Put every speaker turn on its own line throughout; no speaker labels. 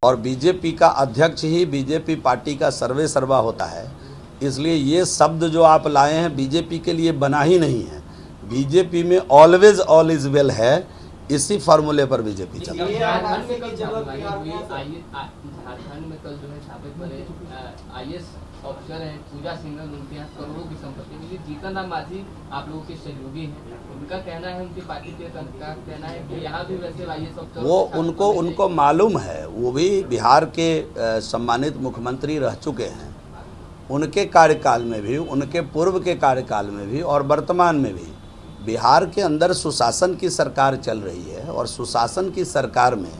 और बीजेपी का अध्यक्ष ही बीजेपी पार्टी का सर्वे सर्वा होता है। इसलिए ये शब्द जो आप लाए हैं बीजेपी के लिए बना ही नहीं है। बीजेपी में ऑलवेज ऑल इज वेल है, इसी फार्मूले पर बीजेपी चल रही है।
झारखंड में कल जो है छापे पड़े आईएएस ऑफिसर हैं पूजा सिंघल, उनके यहाँ करोड़ों की संपत्ति मिली। जीतन राम मांझी आप लोगों के सहयोगी हैं, उनका कहना है, उनकी पार्टी के का कहना है कि यहाँ भी वैसे आईएएस ऑफिसर
वो उनको मालूम है, वो भी बिहार के सम्मानित मुख्यमंत्री रह चुके हैं। उनके कार्यकाल में भी, उनके पूर्व के कार्यकाल में भी और वर्तमान में भी बिहार के अंदर सुशासन की सरकार चल रही है। और सुशासन की सरकार में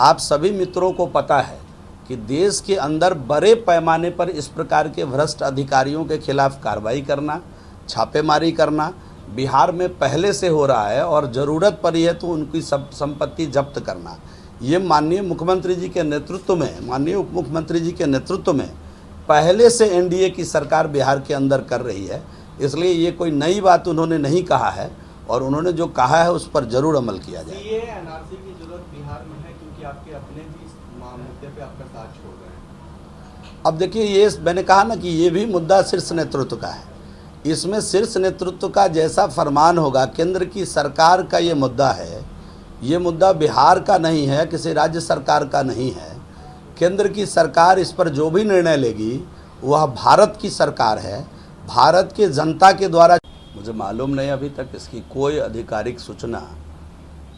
आप सभी मित्रों को पता है कि देश के अंदर बड़े पैमाने पर इस प्रकार के भ्रष्ट अधिकारियों के खिलाफ कार्रवाई करना, छापेमारी करना बिहार में पहले से हो रहा है। और ज़रूरत पड़ी है तो उनकी सब संपत्ति जब्त करना, ये माननीय मुख्यमंत्री जी के नेतृत्व में, माननीय उप मुख्यमंत्री जी के नेतृत्व में पहले से एनडीए की सरकार बिहार के अंदर कर रही है। इसलिए ये कोई नई बात उन्होंने नहीं कहा है और उन्होंने जो कहा है उस पर जरूर अमल किया जाए।
ये एनआरसी की जरूरत बिहार में है क्योंकि आपके अपने भी इस मुद्दे पे आपका साथ छोड़ रहे हैं।
अब देखिए, ये मैंने कहा ना कि ये भी मुद्दा शीर्ष नेतृत्व का है। इसमें शीर्ष नेतृत्व का जैसा फरमान होगा, केंद्र की सरकार का ये मुद्दा है, ये मुद्दा बिहार का नहीं है, किसी राज्य सरकार का नहीं है। केंद्र की सरकार इस पर जो भी निर्णय लेगी वह भारत की सरकार है, भारत के जनता के द्वारा। मुझे मालूम नहीं अभी तक इसकी कोई आधिकारिक सूचना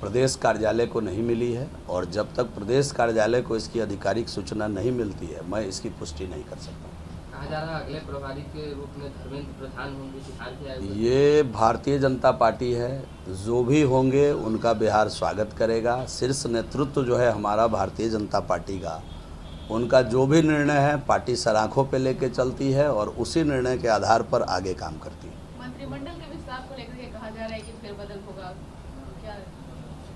प्रदेश कार्यालय को नहीं मिली है, और जब तक प्रदेश कार्यालय को इसकी आधिकारिक सूचना नहीं मिलती है मैं इसकी पुष्टि नहीं कर सकता।
कहा जा रहा है अगले प्रभारी के रूप में धर्मेंद्र प्रधान होंगे किसान के आए।
ये भारतीय जनता पार्टी है, जो भी होंगे उनका बिहार स्वागत करेगा। शीर्ष नेतृत्व जो है हमारा भारतीय जनता पार्टी का, उनका जो भी निर्णय है पार्टी सराखों पे लेके चलती है और उसी निर्णय के आधार पर आगे काम करती है।
मंत्रिमंडल के विस्तार को लेकर के कहा जा रहा है कि फेरबदल होगा, क्या?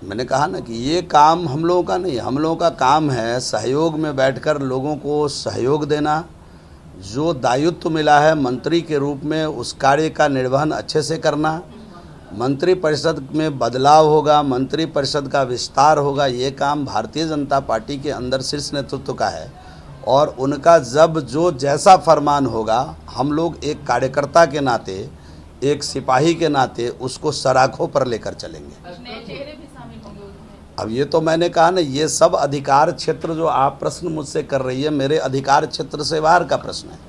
मैंने कहा ना कि ये काम हम लोगों का नहीं, हम लोगों का काम है सहयोग में बैठकर लोगों को सहयोग देना। जो दायित्व मिला है मंत्री के रूप में उस कार्य का निर्वहन अच्छे से करना। मंत्री परिषद में बदलाव होगा, मंत्री परिषद का विस्तार होगा, ये काम भारतीय जनता पार्टी के अंदर शीर्ष नेतृत्व का है। और उनका जब जो जैसा फरमान होगा, हम लोग एक कार्यकर्ता के नाते, एक सिपाही के नाते उसको सराखों पर लेकर चलेंगे।
नए चेहरे भी शामिल होंगे उसमें।
अब ये तो मैंने कहा ना, ये सब अधिकार क्षेत्र जो आप प्रश्न मुझसे कर रही है मेरे अधिकार क्षेत्र से बाहर का प्रश्न है।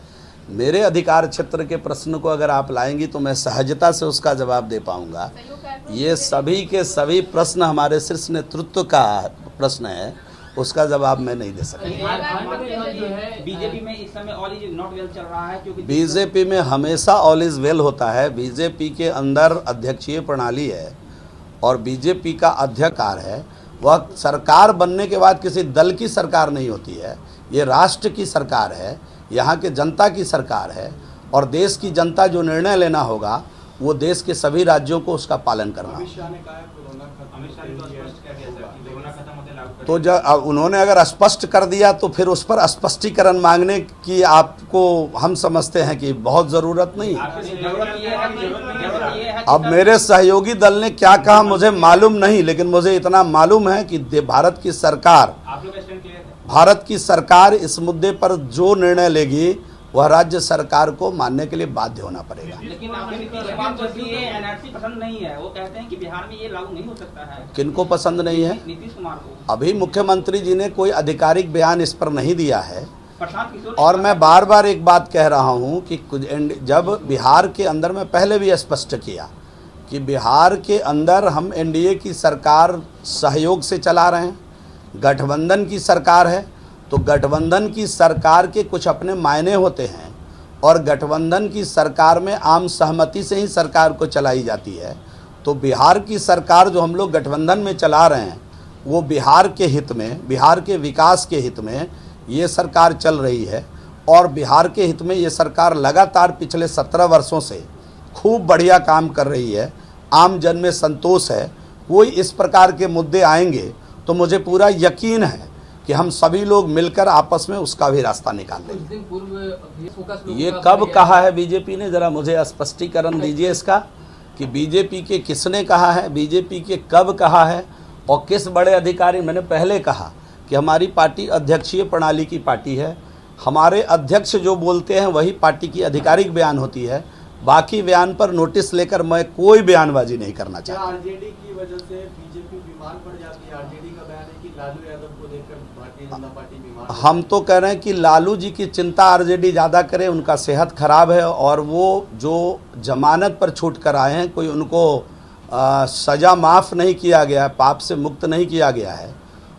मेरे अधिकार क्षेत्र के प्रश्न को अगर आप लाएंगी तो मैं सहजता से उसका जवाब दे पाऊंगा। ये सभी के सभी प्रश्न हमारे शीर्ष नेतृत्व का प्रश्न है, उसका जवाब मैं नहीं दे सकता।
बीजेपी में इस समय ऑल इज नॉट वेल चल रहा है क्योंकि
बीजेपी में हमेशा ऑल इज वेल होता है। बीजेपी के अंदर अध्यक्षीय प्रणाली है और बीजेपी का अध्यक्ष है। वह सरकार बनने के बाद किसी दल की सरकार नहीं होती है, ये राष्ट्र की सरकार है, यहाँ के जनता की सरकार है। और देश की जनता जो निर्णय लेना होगा वो देश के सभी राज्यों को उसका पालन करना।
अमित शाह ने कहा है कोरोना खत्म,
तो जब उन्होंने अगर स्पष्ट कर दिया तो फिर उस पर स्पष्टीकरण मांगने की आपको हम समझते हैं कि बहुत ज़रूरत नहीं। अब मेरे सहयोगी दल ने क्या कहा मुझे मालूम नहीं, लेकिन मुझे इतना मालूम है कि भारत की सरकार इस मुद्दे पर जो निर्णय लेगी वह राज्य सरकार को मानने के लिए बाध्य होना पड़ेगा।
लेकिन ये एनआरसी पसंद नहीं है, वो कहते हैं कि बिहार में ये लागू नहीं हो सकता है।
किनको पसंद नहीं है?
नीतीश कुमार को।
अभी मुख्यमंत्री जी ने कोई आधिकारिक बयान इस पर नहीं दिया है। और मैं बार बार एक बात कह रहा हूं कि जब बिहार के अंदर, मैं पहले भी स्पष्ट किया कि बिहार के अंदर हम एनडीए की सरकार सहयोग से चला रहे हैं, गठबंधन की सरकार है। तो गठबंधन की सरकार के कुछ अपने मायने होते हैं और गठबंधन की सरकार में आम सहमति से ही सरकार को चलाई जाती है। तो बिहार की सरकार जो हम लोग गठबंधन में चला रहे हैं वो बिहार के हित में, बिहार के विकास के हित में ये सरकार चल रही है। और बिहार के हित में ये सरकार लगातार पिछले 17 वर्षों से खूब बढ़िया काम कर रही है। आम जन में संतोष है। कोई इस प्रकार के मुद्दे आएंगे तो मुझे पूरा यकीन है कि हम सभी लोग मिलकर आपस में उसका भी रास्ता निकाल लेंगे। ये कब कहा है बीजेपी ने? जरा मुझे स्पष्टीकरण दीजिए इसका कि बीजेपी के किसने कहा है, बीजेपी के कब कहा है और किस बड़े अधिकारी। मैंने पहले कहा कि हमारी पार्टी अध्यक्षीय प्रणाली की पार्टी है। हमारे अध्यक्ष जो बोलते हैं वही पार्टी की आधिकारिक बयान होती है। बाकी बयान पर नोटिस लेकर मैं कोई बयानबाजी नहीं करना चाहता।
आरजेडी की वजह से बीजेपी बीमार पड़ जाती है। आरजेडी का बयान है कि लालू यादव को लेकर भारतीय जनता पार्टी बीमार।
हम तो कह रहे हैं कि लालू जी की चिंता आरजेडी ज़्यादा करे, उनका सेहत खराब है और वो जो जमानत पर छूट कर आए हैं, कोई उनको सज़ा माफ़ नहीं किया गया है, पाप से मुक्त नहीं किया गया है।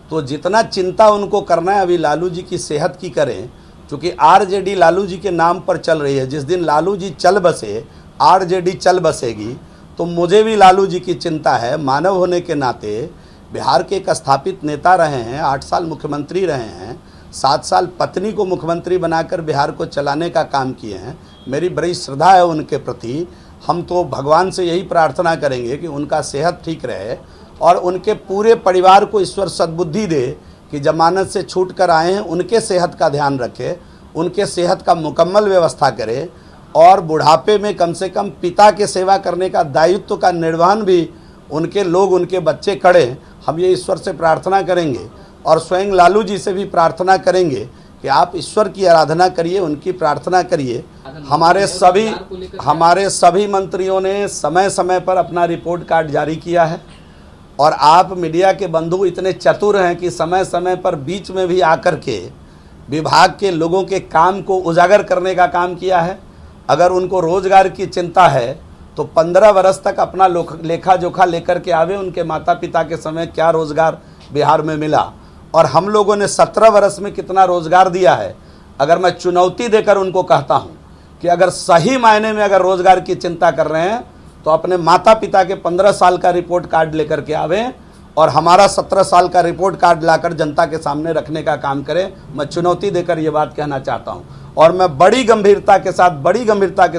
तो जितना चिंता उनको करना है अभी लालू जी की सेहत की करें, क्योंकि आरजेडी लालू जी के नाम पर चल रही है। जिस दिन लालू जी चल बसे आरजेडी चल बसेगी। तो मुझे भी लालू जी की चिंता है। मानव होने के नाते बिहार के एक स्थापित नेता रहे हैं, 8 साल मुख्यमंत्री रहे हैं, 7 साल पत्नी को मुख्यमंत्री बनाकर बिहार को चलाने का काम किए हैं। मेरी बड़ी श्रद्धा है उनके प्रति। हम तो भगवान से यही प्रार्थना करेंगे कि उनका सेहत ठीक रहे और उनके पूरे परिवार को ईश्वर सद्बुद्धि दे कि जमानत से छूट कर आए हैं, उनके सेहत का ध्यान रखे, उनके सेहत का मुकम्मल व्यवस्था करे और बुढ़ापे में कम से कम पिता के सेवा करने का दायित्व का निर्वहन भी उनके लोग, उनके बच्चे करें। हम ये ईश्वर से प्रार्थना करेंगे और स्वयं लालू जी से भी प्रार्थना करेंगे कि आप ईश्वर की आराधना करिए, उनकी प्रार्थना करिए। हमारे सभी मंत्रियों ने समय समय पर अपना रिपोर्ट कार्ड जारी किया है और आप मीडिया के बंधु इतने चतुर हैं कि समय समय पर बीच में भी आकर के विभाग के लोगों के काम को उजागर करने का काम किया है। अगर उनको रोजगार की चिंता है तो 15 वर्ष तक अपना लेखा जोखा लेकर के आवे, उनके माता पिता के समय क्या रोजगार बिहार में मिला और हम लोगों ने 17 वर्ष में कितना रोजगार दिया है। अगर मैं चुनौती देकर उनको कहता हूं कि अगर सही मायने में अगर रोजगार की चिंता कर रहे हैं तो अपने माता पिता के 15 साल का रिपोर्ट कार्ड लेकर के आवें और हमारा 17 साल का रिपोर्ट कार्ड लाकर जनता के सामने रखने का काम करें। मैं चुनौती देकर ये बात कहना चाहता हूं और मैं बड़ी गंभीरता के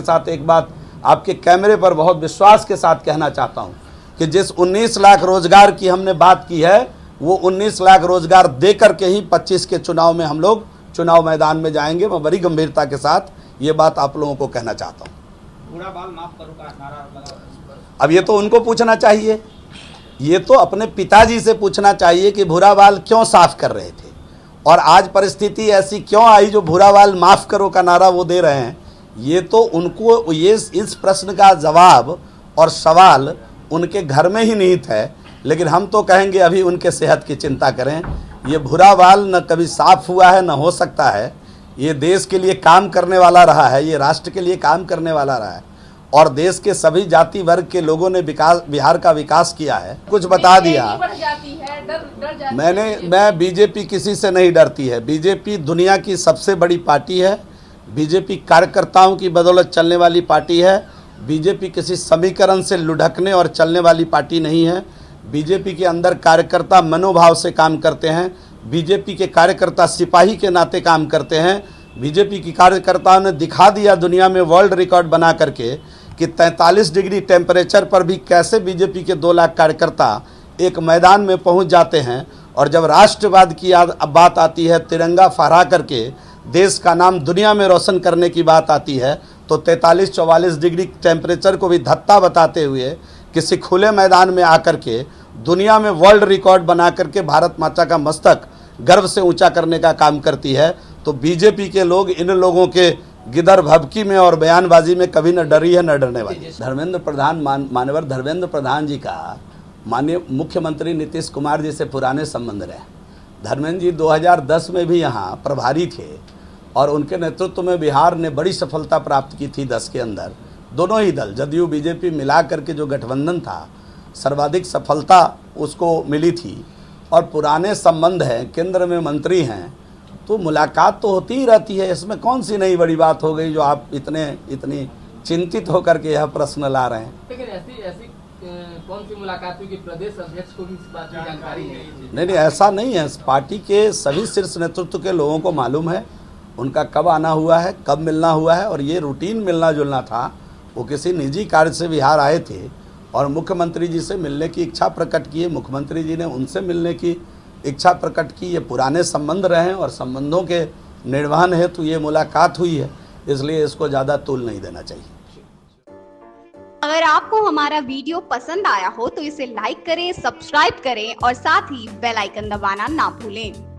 साथ एक बात आपके कैमरे पर बहुत विश्वास के साथ कहना चाहता हूं कि जिस 19 लाख रोजगार की हमने बात की है, वो 19 लाख रोजगार दे करके ही 25 के चुनाव में हम लोग चुनाव मैदान में जाएंगे। मैं बड़ी गंभीरता के साथ ये बात आप लोगों को कहना चाहता हूँ।
बुरा बाल माफ करो का नारा लगा।
अब ये तो उनको पूछना चाहिए, ये तो अपने पिताजी से पूछना चाहिए कि भूरा बाल क्यों साफ कर रहे थे और आज परिस्थिति ऐसी क्यों आई जो भूरा बाल माफ करो का नारा वो दे रहे हैं। ये तो उनको ये इस प्रश्न का जवाब और सवाल उनके घर में ही निहित है। लेकिन हम तो कहेंगे अभी उनके सेहत की चिंता करें। ये भूरा बाल न कभी साफ हुआ है न हो सकता है। ये देश के लिए काम करने वाला रहा है, ये राष्ट्र के लिए काम करने वाला रहा है और देश के सभी जाति वर्ग के लोगों ने बिहार का विकास किया है। कुछ बता दिया मैं बीजेपी किसी से नहीं डरती है। बीजेपी दुनिया की सबसे बड़ी पार्टी है। बीजेपी कार्यकर्ताओं की बदौलत चलने वाली पार्टी है। बीजेपी किसी समीकरण से लुढ़कने और चलने वाली पार्टी नहीं है। बीजेपी के अंदर कार्यकर्ता मनोभाव से काम करते हैं। बीजेपी के कार्यकर्ता सिपाही के नाते काम करते हैं। बीजेपी की कार्यकर्ताओं ने दिखा दिया दुनिया में वर्ल्ड रिकॉर्ड बना करके कि 43 डिग्री टेम्परेचर पर भी कैसे बीजेपी के 2 लाख कार्यकर्ता एक मैदान में पहुंच जाते हैं। और जब राष्ट्रवाद की बात आती है, तिरंगा फहरा करके देश का नाम दुनिया में रोशन करने की बात आती है, तो 43-44 डिग्री टेम्परेचर को भी धत्ता बताते हुए किसी खुले मैदान में आकर के दुनिया में वर्ल्ड रिकॉर्ड बना करके भारत माता का मस्तक गर्व से ऊंचा करने का काम करती है। तो बीजेपी के लोग इन लोगों के गिदर भभकी में और बयानबाजी में कभी न डरी है न डरने वाली। धर्मेंद्र प्रधान माननीय धर्मेंद्र प्रधान जी का माननीय मुख्यमंत्री नीतीश कुमार जी से पुराने संबंध रहे। धर्मेंद्र जी 2010 में भी यहाँ प्रभारी थे और उनके नेतृत्व में बिहार ने बड़ी सफलता प्राप्त की थी। 10 के अंदर दोनों ही दल जदयू बीजेपी मिला करके जो गठबंधन था, सर्वाधिक सफलता उसको मिली थी और पुराने संबंध हैं, केंद्र में मंत्री हैं, तो मुलाकात तो होती ही रहती है। इसमें कौन सी नई बड़ी बात हो गई जो आप इतनी चिंतित होकर के यह प्रश्न ला रहे हैं।
लेकिन ऐसी कौन सी मुलाकात हुई कि प्रदेश अध्यक्ष को भी इस बात की जानकारी है?
नहीं, ऐसा नहीं है। पार्टी के सभी शीर्ष नेतृत्व के लोगों को मालूम है उनका कब आना हुआ है, कब मिलना हुआ है और ये रूटीन मिलना जुलना था। वो किसी निजी कार्य से बिहार आए थे और मुख्यमंत्री जी से मिलने की इच्छा प्रकट की है। मुख्यमंत्री जी ने उनसे मिलने की इच्छा प्रकट की। ये पुराने संबंध रहे और संबंधों के निर्वहन हेतु ये मुलाकात हुई है, इसलिए इसको ज़्यादा तूल नहीं देना चाहिए।
अगर आपको हमारा वीडियो पसंद आया हो तो इसे लाइक करें, सब्सक्राइब करें और साथ ही बेल आइकन दबाना ना भूलें।